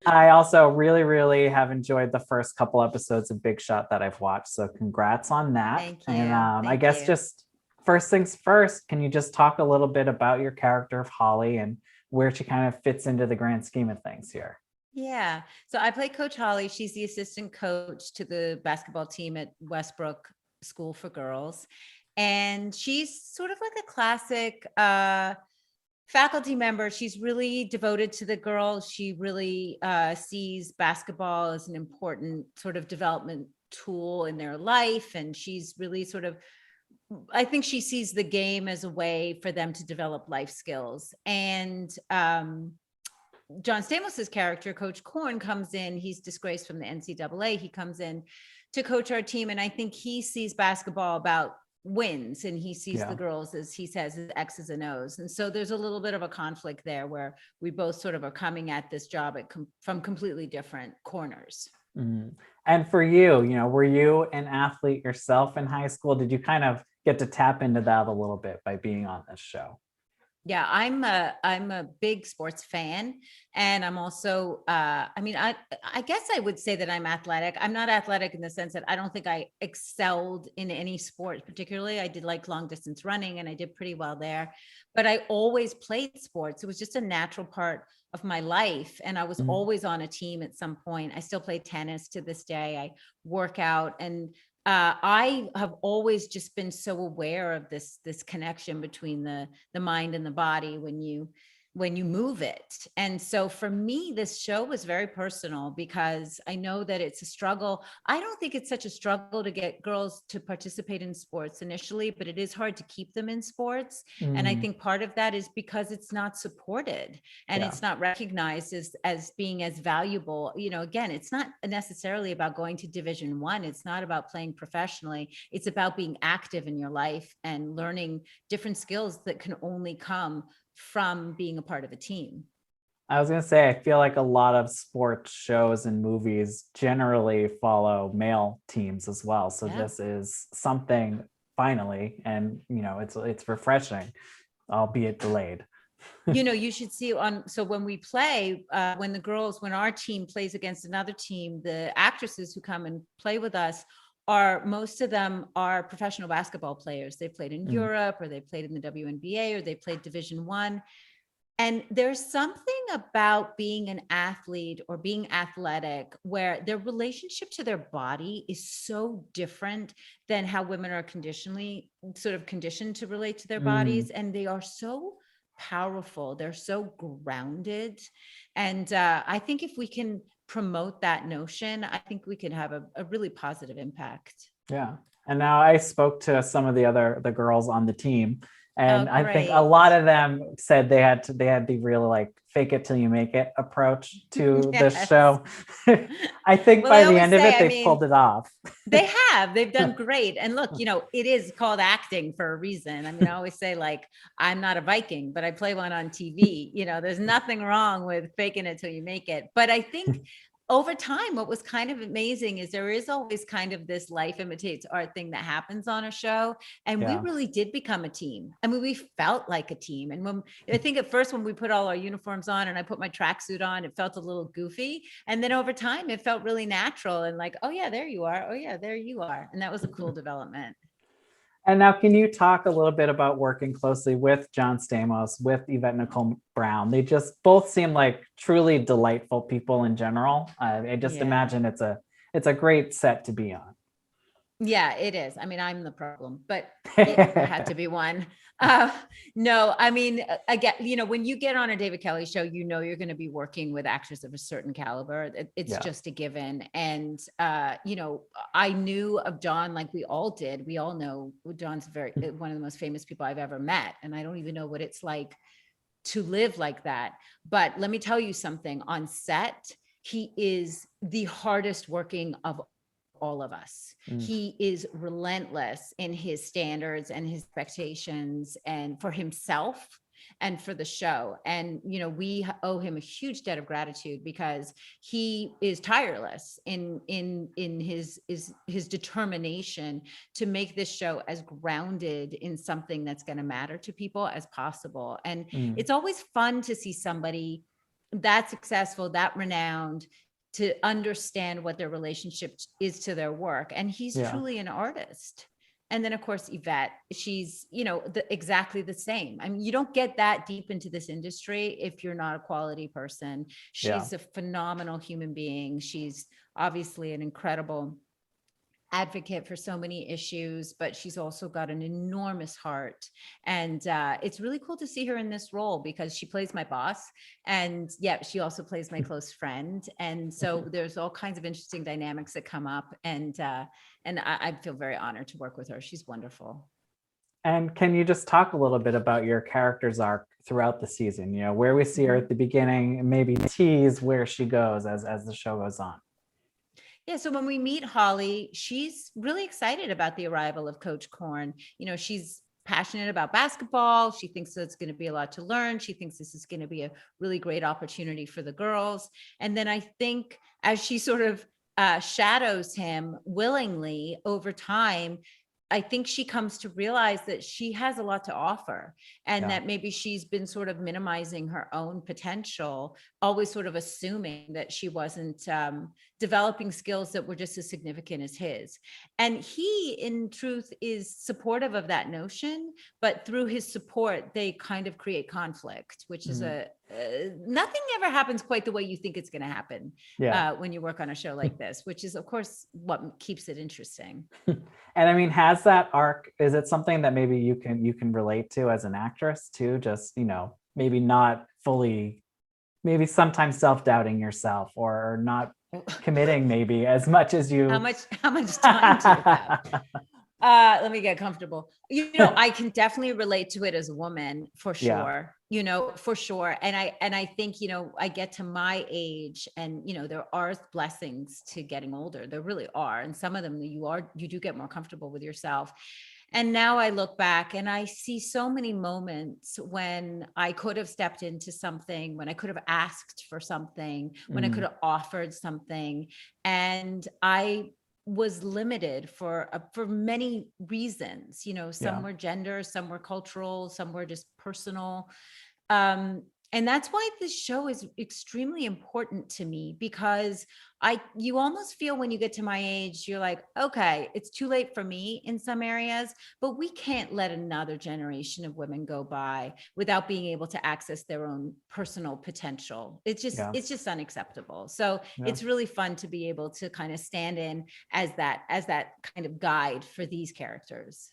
I also really, really have enjoyed the first couple episodes of Big Shot that I've watched. So congrats on that. Thank And you. I Thank guess you. just first things first, can you just talk a little bit about your character of Holly and where she kind of fits into the grand scheme of things here? Yeah. So I play Coach Holly. She's the assistant coach to the basketball team at Westbrook School for Girls. And she's sort of like a classic faculty member. She's really devoted to the girls. She really sees basketball as an important sort of development tool in their life. And she's really sort of, I think she sees the game as a way for them to develop life skills. And John Stamos's character, Coach Korn, comes in. He's disgraced from the NCAA. He comes in to coach our team, and I think he sees basketball about wins, and he sees the girls, as he says, as X's and O's. And so there's a little bit of a conflict there where we both sort of are coming at this job from completely different corners. Mm. And for you, were you an athlete yourself in high school? Did you kind of get to tap into that a little bit by being on this show? Yeah, I'm a big sports fan, and I'm also I guess I would say that I'm athletic. I'm not athletic in the sense that I don't think I excelled in any sport particularly. I did like long distance running and I did pretty well there, but I always played sports. It was just a natural part of my life, and I was always on a team at some point. I still play tennis to this day. I work out, and I have always just been so aware of this connection between the mind and the body when you move it. And so for me, this show was very personal because I know that it's a struggle. I don't think it's such a struggle to get girls to participate in sports initially, but it is hard to keep them in sports. And I think part of that is because it's not supported and it's not recognized as being as valuable. Again, it's not necessarily about going to Division I. It's not about playing professionally. It's about being active in your life and learning different skills that can only come from being a part of a team. I was going to say, I feel like a lot of sports shows and movies generally follow male teams as well. So this is something finally, and it's refreshing, albeit delayed. You should see so when we play, when our team plays against another team, the actresses who come and play with us most of them are professional basketball players. They played in Europe, or they played in the WNBA, or they played Division I. And there's something about being an athlete or being athletic where their relationship to their body is so different than how women are conditioned to relate to their bodies. And they are so powerful. They're so grounded. And I think if we can promote that notion, I think we could have a really positive impact. Yeah. And now I spoke to some of the girls on the team, and I think a great. lot of them said they had the really like fake it till you make it approach to this show. I think by the end of it, they pulled it off. They've done great. And look, it is called acting for a reason. I mean, I always say, like, I'm not a Viking, but I play one on TV. There's nothing wrong with faking it till you make it. But I think over time, what was kind of amazing is there is always kind of this life imitates art thing that happens on a show. And we really did become a team. I mean, we felt like a team. And I think at first when we put all our uniforms on and I put my tracksuit on, it felt a little goofy. And then over time, it felt really natural and like, oh yeah, there you are. Oh yeah, there you are. And that was a cool development. And now, can you talk a little bit about working closely with John Stamos, with Yvette Nicole Brown? They just both seem like truly delightful people in general. I just imagine it's a great set to be on. Yeah, it is. I mean, I'm the problem, but I had to be one. No, I mean, again, when you get on a David Kelly show, you're going to be working with actors of a certain caliber. It's just a given. And, I knew of John like we all did. We all know John's one of the most famous people I've ever met. And I don't even know what it's like to live like that. But let me tell you something, on set, he is the hardest working of all of us. He is relentless in his standards and his expectations, and for himself and for the show. And, we owe him a huge debt of gratitude because he is tireless in his determination to make this show as grounded in something that's going to matter to people as possible. And it's always fun to see somebody that successful, that renowned, to understand what their relationship is to their work. And he's truly an artist. And then of course, Yvette, she's, exactly the same. I mean, you don't get that deep into this industry if you're not a quality person. She's a phenomenal human being. She's obviously an incredible advocate for so many issues, but she's also got an enormous heart. And it's really cool to see her in this role because she plays my boss, and she also plays my close friend. And so there's all kinds of interesting dynamics that come up, and I feel very honored to work with her. She's wonderful. And can you just talk a little bit about your character's arc throughout the season? Where we see her at the beginning, and maybe tease where she goes as the show goes on. Yeah, so when we meet Holly, she's really excited about the arrival of Coach Korn. She's passionate about basketball. She thinks that it's going to be a lot to learn. She thinks this is going to be a really great opportunity for the girls. And then I think as she sort of shadows him willingly over time, I think she comes to realize that she has a lot to offer, and that maybe she's been sort of minimizing her own potential, always sort of assuming that she wasn't developing skills that were just as significant as his. And he, in truth, is supportive of that notion, but through his support, they kind of create conflict, which is nothing ever happens quite the way you think it's going to happen when you work on a show like this, which is, of course, what keeps it interesting. And I mean, has that arc, is it something that maybe you can relate to as an actress too? Just, maybe not fully, maybe sometimes self-doubting yourself, or not committing maybe as much as you. How much time do you have? Let me get comfortable. I can definitely relate to it as a woman, for sure. For sure. And I think, I get to my age, and, there are blessings to getting older. There really are. And some of them you do get more comfortable with yourself. And now I look back and I see so many moments when I could have stepped into something, when I could have asked for something, when I could have offered something. And I was limited for many reasons. Some were gender, some were cultural, some were just personal. And that's why this show is extremely important to me, because you almost feel when you get to my age, you're like, okay, it's too late for me in some areas, but we can't let another generation of women go by without being able to access their own personal potential. It's just unacceptable. So it's really fun to be able to kind of stand in as that kind of guide for these characters.